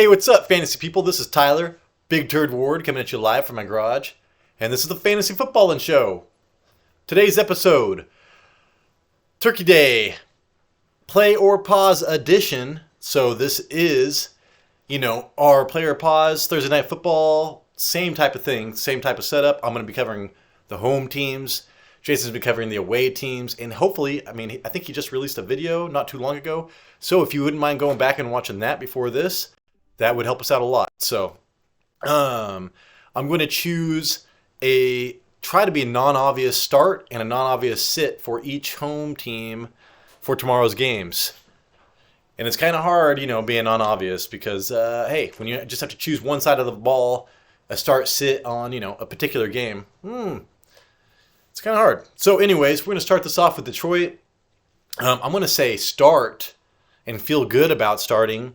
Hey, what's up, fantasy people? This is Tyler, Big Turd Ward, coming at you live from my garage. And this is the Fantasy Footballin' Show. Today's episode, Turkey Day, Play or Pause edition. So this is, our Play or Pause Thursday Night Football. Same type of thing, same type of setup. I'm going to be covering the home teams. Jason's been covering the away teams. And hopefully, I think he just released a video not too long ago. So if you wouldn't mind going back and watching that before this, that would help us out a lot. So I'm going to try to be a non-obvious start and a non-obvious sit for each home team for tomorrow's games. And it's kind of hard, being non-obvious because, hey, when you just have to choose one side of the ball, a start sit on, a particular game, it's kind of hard. So anyways, we're going to start this off with Detroit. I'm going to say start and feel good about starting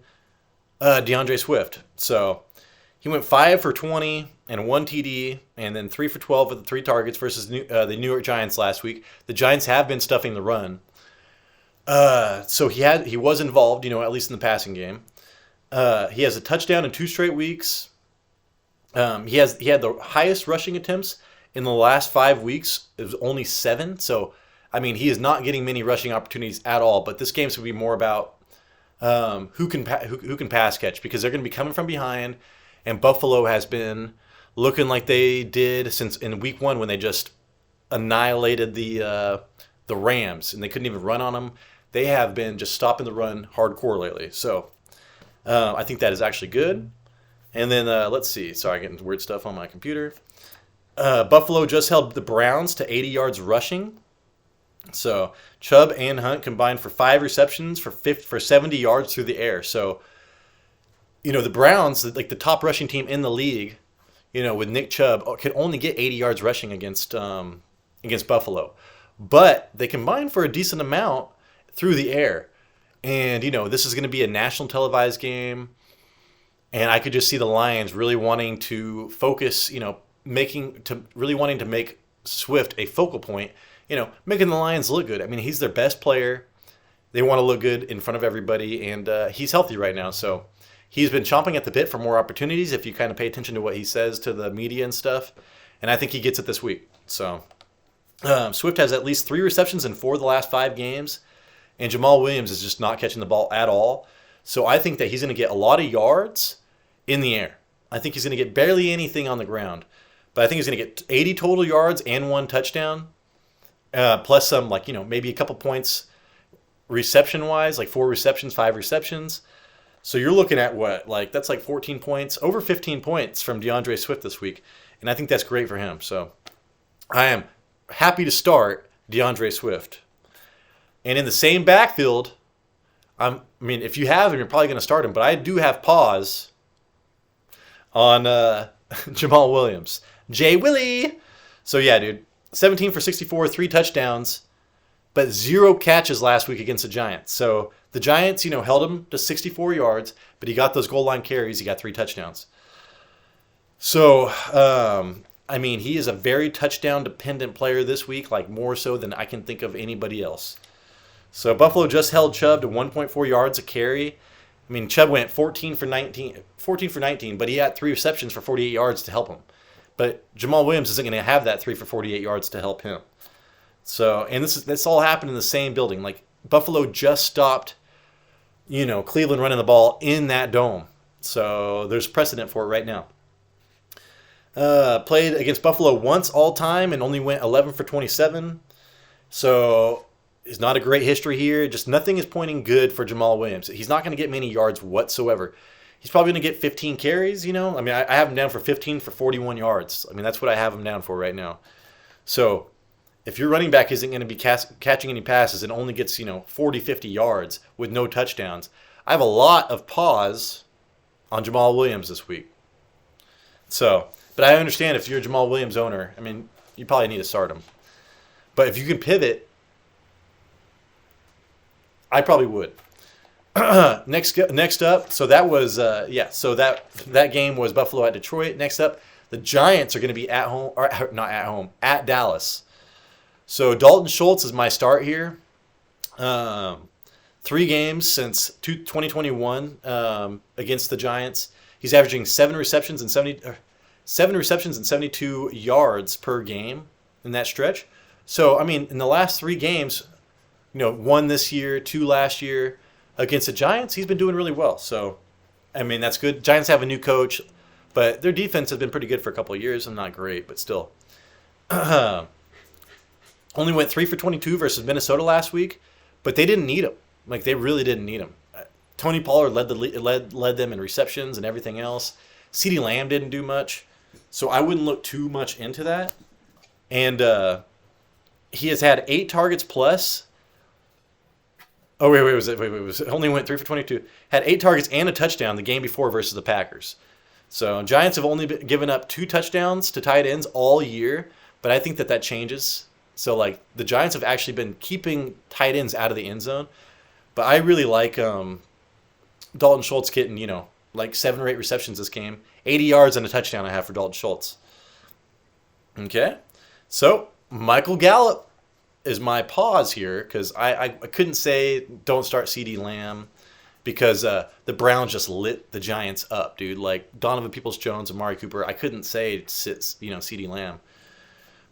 DeAndre Swift. So he went 5 for 20 and 1 TD, and then 3 for 12 with 3 targets versus the New York Giants last week. The Giants have been stuffing the run. So he was involved, at least in the passing game. He has a touchdown in 2 straight weeks. He had the highest rushing attempts in the last 5 weeks. It was only 7. So, he is not getting many rushing opportunities at all. But this game's going to be more about who can pass catch, because they're going to be coming from behind, and Buffalo has been looking like they did since in week 1 when they just annihilated the Rams and they couldn't even run on them. They have been just stopping the run hardcore lately. So I think that is actually good. And then let's see. Sorry, I'm getting weird stuff on my computer. Buffalo just held the Browns to 80 yards rushing. So Chubb and Hunt combined for 5 receptions for 70 yards through the air. So, the Browns, like the top rushing team in the league, with Nick Chubb, can only get 80 yards rushing against Buffalo. But they combined for a decent amount through the air. And, this is going to be a national televised game. And I could just see the Lions really wanting to focus, really wanting to make Swift a focal point. Making the Lions look good. He's their best player. They want to look good in front of everybody, and he's healthy right now. So he's been chomping at the bit for more opportunities if you kind of pay attention to what he says to the media and stuff. And I think he gets it this week. So Swift has at least 3 receptions in 4 of the last 5 games, and Jamaal Williams is just not catching the ball at all. So I think that he's going to get a lot of yards in the air. I think he's going to get barely anything on the ground. But I think he's going to get 80 total yards and 1 touchdown. Plus some, maybe a couple points reception-wise, like 4 receptions, 5 receptions. So you're looking at that's 14 points, over 15 points from DeAndre Swift this week. And I think that's great for him. So I am happy to start DeAndre Swift. And in the same backfield, if you have him, you're probably going to start him. But I do have pause on Jamaal Williams. J. Willie! So yeah, dude. 17 for 64, 3 touchdowns, but 0 catches last week against the Giants. So the Giants, held him to 64 yards, but he got those goal line carries. He got 3 touchdowns. So, he is a very touchdown-dependent player this week, more so than I can think of anybody else. So Buffalo just held Chubb to 1.4 yards a carry. Chubb went 14 for 19, but he had 3 receptions for 48 yards to help him. But Jamaal Williams isn't going to have that 3 for 48 yards to help him. So, and this all happened in the same building. Buffalo just stopped, Cleveland running the ball in that dome. So there's precedent for it right now. Played against Buffalo once all time and only went 11 for 27. So it's not a great history here. Just nothing is pointing good for Jamaal Williams. He's not going to get many yards whatsoever. He's probably going to get 15 carries, I have him down for 15 for 41 yards. That's what I have him down for right now. So if your running back isn't going to be catching any passes and only gets, 40, 50 yards with no touchdowns, I have a lot of pause on Jamaal Williams this week. So, but I understand if you're a Jamaal Williams owner, you probably need to start him. But if you can pivot, I probably would. Next up, so that was so that game was Buffalo at Detroit. Next up, the Giants are going to be at home, or not at home, at Dallas. So Dalton Schultz is my start here. 3 3 games since 2021 against the Giants. He's averaging 7 receptions and 72 yards per game in that stretch. So, I mean, in the last 3 games, 1 this year, 2 last year, against the Giants, he's been doing really well. So, I mean, that's good. Giants have a new coach, but their defense has been pretty good for a couple of years. And not great, but still. Only went 3 for 22 versus Minnesota last week, but they didn't need him. Like, they really didn't need him. Tony Pollard led them in receptions and everything else. CeeDee Lamb didn't do much, so I wouldn't look too much into that. And he has had 8 targets plus. Oh, wait, only went 3 for 22. Had 8 targets and a touchdown the game before versus the Packers. So Giants have only given up 2 touchdowns to tight ends all year, but I think that changes. So, like, the Giants have actually been keeping tight ends out of the end zone. But I really like Dalton Schultz getting, like 7 or 8 receptions this game. 80 yards and a touchdown I have for Dalton Schultz. Okay. So, Michael Gallup is my pause here because I couldn't say don't start CeeDee Lamb because the Browns just lit the Giants up, dude. Like, Donovan Peoples-Jones, Amari Cooper, I couldn't say sit, CeeDee Lamb.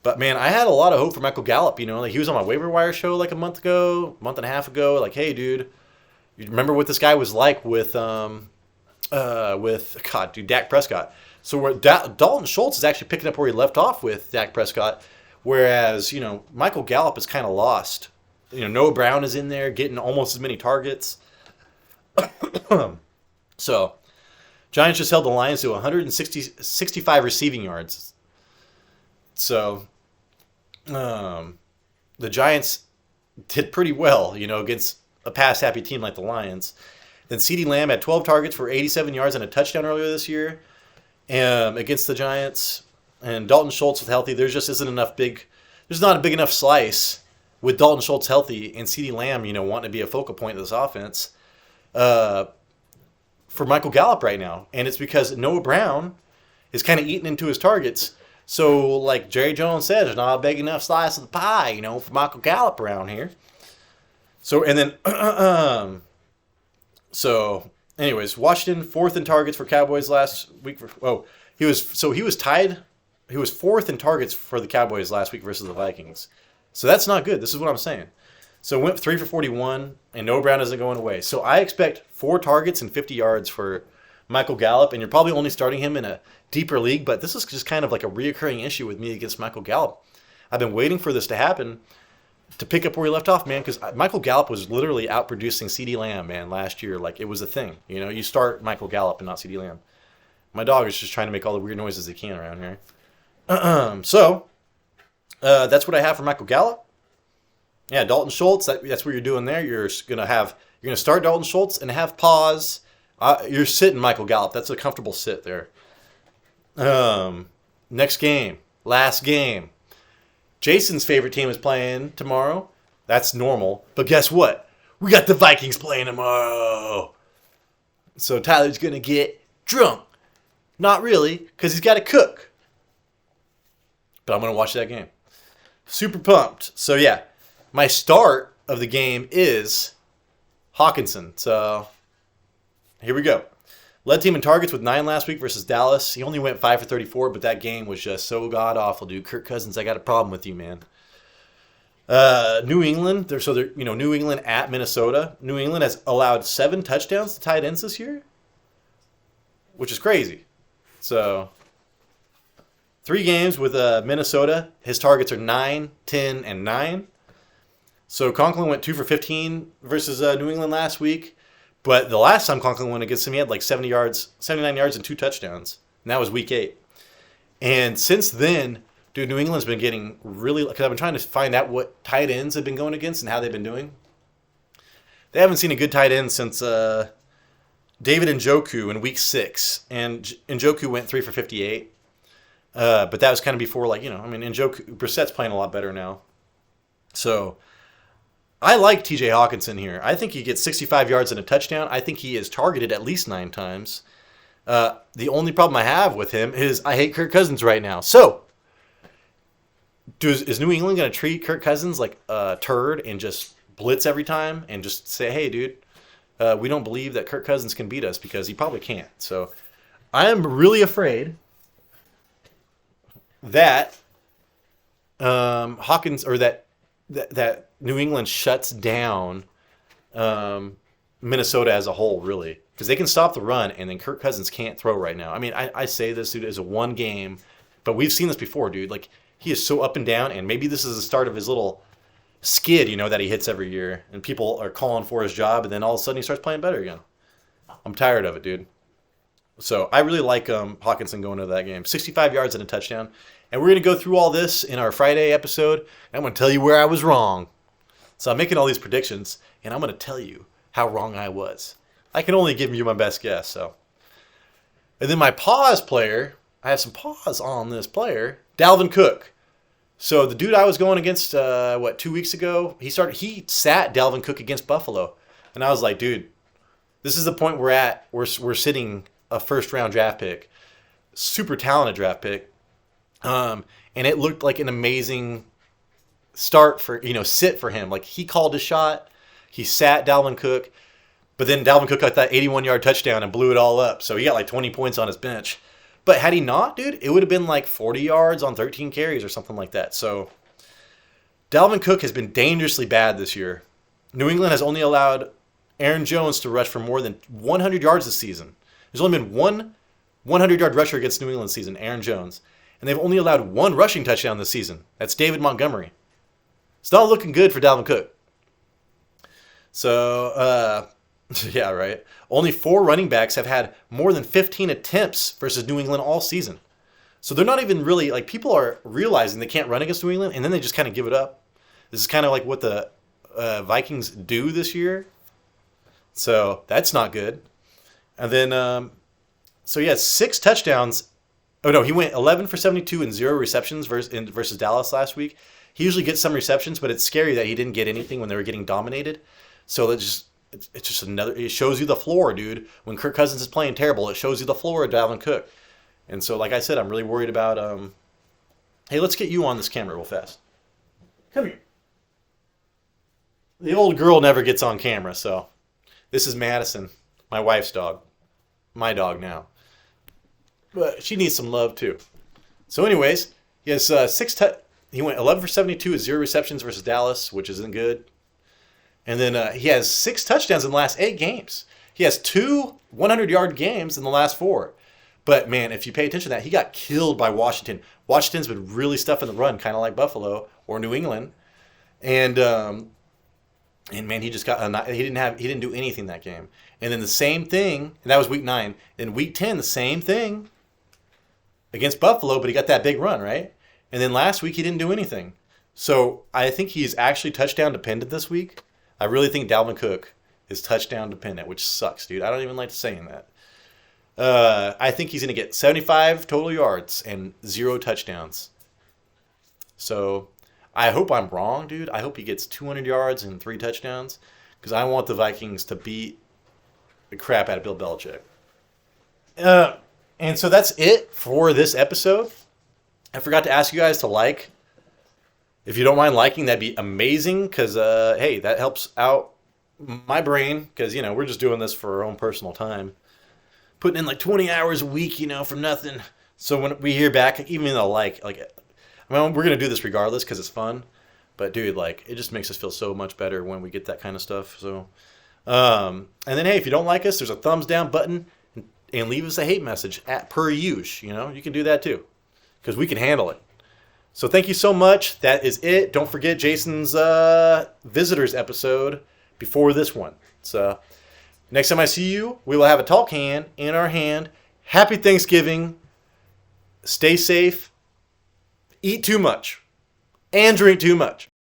But, man, I had a lot of hope for Michael Gallup, Like, he was on my waiver wire show like a month and a half ago. Like, hey, dude, you remember what this guy was like with Dak Prescott. So where Dalton Schultz is actually picking up where he left off with Dak Prescott, whereas, Michael Gallup is kind of lost. Noah Brown is in there getting almost as many targets. So, Giants just held the Lions to 65 receiving yards. So, the Giants did pretty well, against a pass-happy team like the Lions. Then CeeDee Lamb had 12 targets for 87 yards and a touchdown earlier this year against the Giants. And Dalton Schultz was healthy. There just isn't enough there's not a big enough slice with Dalton Schultz healthy and CeeDee Lamb, wanting to be a focal point of this offense for Michael Gallup right now. And it's because Noah Brown is kind of eating into his targets. So, like Jerry Jones said, there's not a big enough slice of the pie, for Michael Gallup around here. So, and then, anyways, Washington 4th in targets for Cowboys last week. He was 4th in targets for the Cowboys last week versus the Vikings. So that's not good. This is what I'm saying. So went 3 for 41, and Noah Brown isn't going away. So I expect 4 targets and 50 yards for Michael Gallup, and you're probably only starting him in a deeper league, but this is just kind of like a reoccurring issue with me against Michael Gallup. I've been waiting for this to happen to pick up where he left off, man, because Michael Gallup was literally outproducing CeeDee Lamb, man, last year. Like, it was a thing. You start Michael Gallup and not CeeDee Lamb. My dog is just trying to make all the weird noises he can around here. So, that's what I have for Michael Gallup. Yeah, Dalton Schultz, that's what you're doing there. You're going to start Dalton Schultz and have pause. You're sitting Michael Gallup. That's a comfortable sit there. Next game. Last game. Jason's favorite team is playing tomorrow. That's normal. But guess what? We got the Vikings playing tomorrow. So Tyler's going to get drunk. Not really, because he's got to cook. But I'm going to watch that game. Super pumped. So, yeah. My start of the game is Hockenson. So, here we go. Led team in targets with 9 last week versus Dallas. He only went 5 for 34, but that game was just so god-awful, dude. Kirk Cousins, I got a problem with you, man. New England, New England at Minnesota. New England has allowed 7 touchdowns to tight ends this year, which is crazy. So, 3 games with Minnesota. His targets are 9, 10, and 9. So, Conklin went 2 for 15 versus New England last week. But the last time Conklin went against him, he had like 79 yards and 2 touchdowns. And that was week 8. And since then, dude, New England's been getting really... Because I've been trying to find out what tight ends have been going against and how they've been doing. They haven't seen a good tight end since David Njoku in week 6. And Njoku went 3 for 58. But that was kind of before, Brissett's playing a lot better now. So... I like TJ Hockenson here. I think he gets 65 yards and a touchdown. I think he is targeted at least 9 times. The only problem I have with him is I hate Kirk Cousins right now. So, is New England going to treat Kirk Cousins like a turd and just blitz every time and just say, hey, dude, we don't believe that Kirk Cousins can beat us because he probably can't. So I am really afraid that Hawkins or that New England shuts down Minnesota as a whole, really, because they can stop the run, and then Kirk Cousins can't throw right now. I mean, I say this, dude, is a one game, but we've seen this before, dude. Like, he is so up and down, and maybe this is the start of his little skid, that he hits every year, and people are calling for his job, and then all of a sudden he starts playing better again. I'm tired of it, dude. So I really like Hockenson going into that game. 65 yards and a touchdown. And we're going to go through all this in our Friday episode, and I'm going to tell you where I was wrong. So I'm making all these predictions, and I'm going to tell you how wrong I was. I can only give you my best guess. So, and then my pause player, I have some pause on this player, Dalvin Cook. So the dude I was going against, 2 weeks ago, he sat Dalvin Cook against Buffalo. And I was like, dude, this is the point we're at. We're sitting a first-round draft pick, super talented draft pick. And it looked like an amazing start for, sit for him. Like, he called his shot. He sat Dalvin Cook. But then Dalvin Cook got that 81-yard touchdown and blew it all up. So he got like 20 points on his bench. But had he not, dude, it would have been like 40 yards on 13 carries or something like that. So Dalvin Cook has been dangerously bad this year. New England has only allowed Aaron Jones to rush for more than 100 yards this season. There's only been one 100-yard rusher against New England this season, Aaron Jones. And they've only allowed one rushing touchdown this season. That's David Montgomery. It's not looking good for Dalvin Cook. So, yeah, right. Only 4 running backs have had more than 15 attempts versus New England all season. So they're not even really, like, people are realizing they can't run against New England, and then they just kind of give it up. This is kind of like what the Vikings do this year. So that's not good. And then, so he has 6 touchdowns. Oh, no, he went 11 for 72 and 0 receptions versus Dallas last week. He usually gets some receptions, but it's scary that he didn't get anything when they were getting dominated. So it's just another, it shows you the floor, dude. When Kirk Cousins is playing terrible, it shows you the floor of Dalvin Cook. And so, like I said, I'm really worried about, hey, let's get you on this camera real fast. Come here. The old girl never gets on camera, so this is Madison, my wife's dog. My dog now. But she needs some love, too. So anyways, he has he went 11 for 72 with 0 receptions versus Dallas, which isn't good. And then he has 6 touchdowns in the last 8 games. He has 2 100-yard games in the last 4. But, man, if you pay attention to that, he got killed by Washington. Washington's been really stuffing the run, kind of like Buffalo or New England. And man, he just got he didn't do anything that game. And then the same thing, and that was week 9. Then week 10, the same thing against Buffalo, but he got that big run, right? And then last week he didn't do anything. So I think he's actually touchdown dependent this week. I really think Dalvin Cook is touchdown dependent, which sucks, dude. I don't even like saying that. I think he's going to get 75 total yards and 0 touchdowns. So I hope I'm wrong, dude. I hope he gets 200 yards and 3 touchdowns because I want the Vikings to beat the crap out of Bill Belichick. And so that's it for this episode. I forgot to ask you guys to like. If you don't mind liking, that'd be amazing because, hey, that helps out my brain because, we're just doing this for our own personal time. Putting in like 20 hours a week, for nothing. So when we hear back, even though we're going to do this regardless because it's fun. But, dude, it just makes us feel so much better when we get that kind of stuff. So, and then, hey, if you don't like us, there's a thumbs down button and leave us a hate message per usual. You can do that too because we can handle it. So thank you so much. That is it. Don't forget Jason's visitors episode before this one. So next time I see you, we will have a talk can in our hand. Happy Thanksgiving. Stay safe. Eat too much. And drink too much.